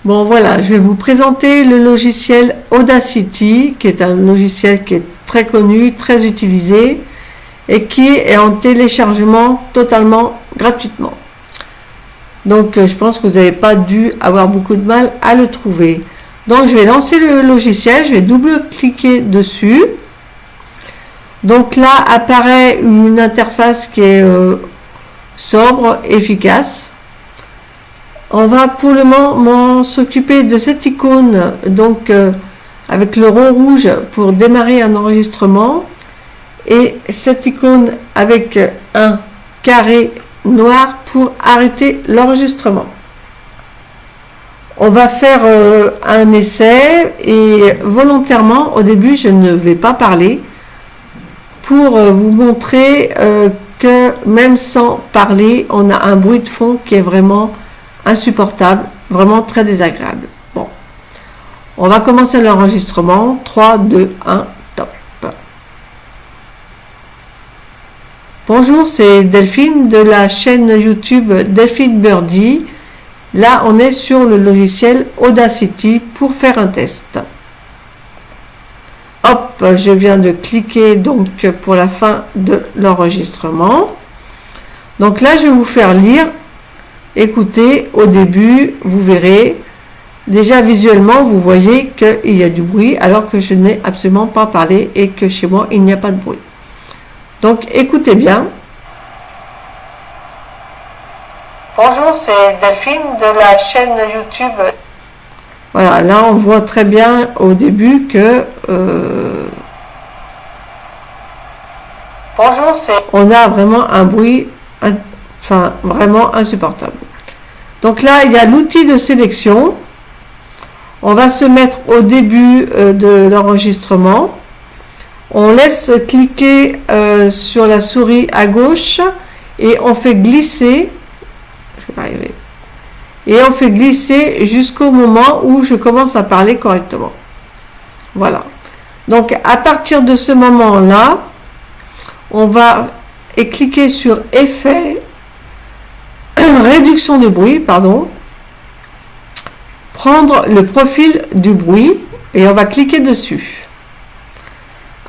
Bon voilà, je vais vous présenter le logiciel Audacity, qui est un logiciel qui est très connu, très utilisé et qui est en téléchargement totalement gratuitement. Donc je pense que vous n'avez pas dû avoir beaucoup de mal à le trouver. Donc je vais lancer le logiciel, je vais double-cliquer dessus. Donc là apparaît une interface qui est sobre, efficace. On va pour le moment s'occuper de cette icône, donc avec le rond rouge pour démarrer un enregistrement et cette icône avec un carré noir pour arrêter l'enregistrement. On va faire un essai et volontairement au début je ne vais pas parler pour vous montrer que même sans parler on a un bruit de fond qui est vraiment insupportable, vraiment très désagréable. Bon, on va commencer l'enregistrement. 3, 2, 1, top. Bonjour, c'est Delphine de la chaîne YouTube Delphine Birdie. Là, on est sur le logiciel Audacity pour faire un test. Hop, je viens de cliquer donc pour la fin de l'enregistrement. Donc là, je vais vous faire lire. Écoutez, au début, vous verrez, déjà visuellement, vous voyez qu'il y a du bruit alors que je n'ai absolument pas parlé et que chez moi, il n'y a pas de bruit. Donc, écoutez bien. Bonjour, c'est Delphine de la chaîne YouTube. Voilà, là, on voit très bien au début que... Bonjour, on a vraiment un bruit... Enfin, vraiment insupportable. Donc là, il y a l'outil de sélection. On va se mettre au début de l'enregistrement. On laisse cliquer sur la souris à gauche et on fait glisser. Je vais pas arriver. Et on fait glisser jusqu'au moment où je commence à parler correctement. Voilà. Donc à partir de ce moment-là, on va cliquer sur Effet. Réduction de bruit, pardon. Prendre le profil du bruit et on va cliquer dessus.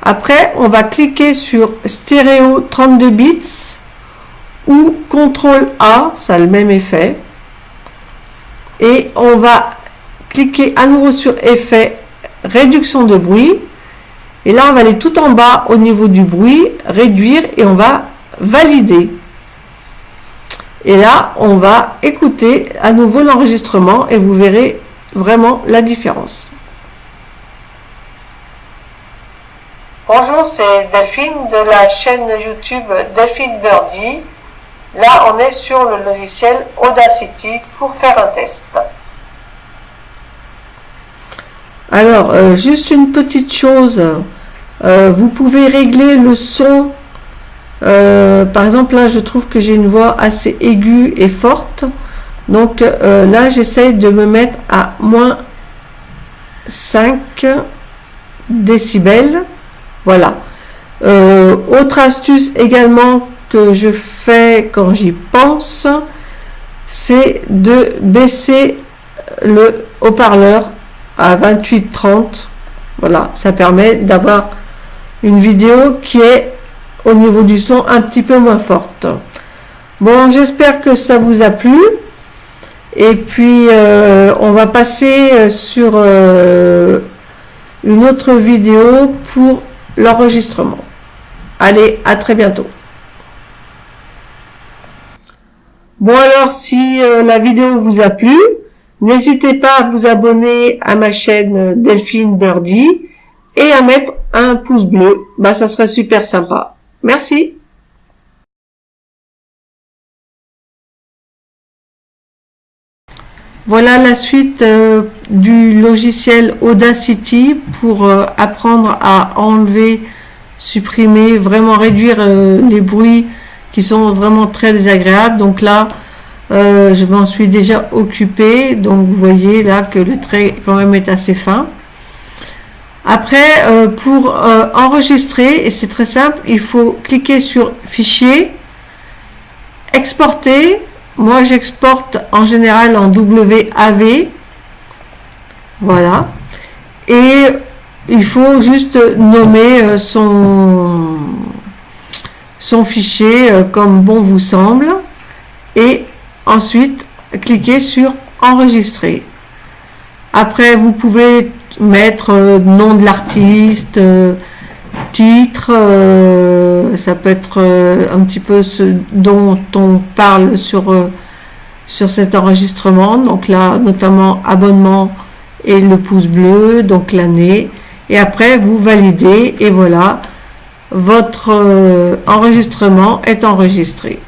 Après, on va cliquer sur stéréo 32 bits ou CTRL A, ça a le même effet. Et on va cliquer à nouveau sur effet réduction de bruit. Et là, on va aller tout en bas au niveau du bruit, réduire et on va valider. Et là, on va écouter à nouveau l'enregistrement et vous verrez vraiment la différence. Bonjour, c'est Delphine de la chaîne YouTube Delphine Birdie. Là, on est sur le logiciel Audacity pour faire un test. Alors, juste une petite chose. Vous pouvez régler le son. Par exemple, là, je trouve que j'ai une voix assez aiguë et forte. Donc là, j'essaye de me mettre à moins 5 décibels. Voilà. Autre astuce également que je fais quand j'y pense, c'est de baisser le haut-parleur à 28-30. Voilà, ça permet d'avoir une vidéo qui est au niveau du son un petit peu moins forte. Bon, j'espère que ça vous a plu et puis on va passer sur une autre vidéo pour l'enregistrement. Allez, à très bientôt. Bon alors, si la vidéo vous a plu, n'hésitez pas à vous abonner à ma chaîne Delphine Birdie et à mettre un pouce bleu, ça serait super sympa. Merci. Voilà la suite du logiciel Audacity pour apprendre à enlever, supprimer, vraiment réduire les bruits qui sont vraiment très désagréables. Donc là, je m'en suis déjà occupée. Donc vous voyez là que le trait quand même est assez fin. Après, pour enregistrer, et c'est très simple, il faut cliquer sur Fichier, Exporter. Moi, j'exporte en général en WAV. Voilà. Et il faut juste nommer son fichier comme bon vous semble. Et ensuite, cliquez sur enregistrer. Après, vous pouvez mettre nom de l'artiste, titre, ça peut être un petit peu ce dont on parle sur cet enregistrement. Donc là, notamment abonnement et le pouce bleu, donc l'année. Et après, vous validez et voilà, votre enregistrement est enregistré.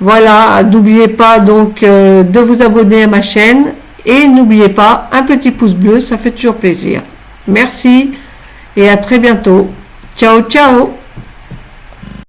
Voilà, n'oubliez pas donc de vous abonner à ma chaîne et n'oubliez pas un petit pouce bleu, ça fait toujours plaisir. Merci et à très bientôt. Ciao, ciao!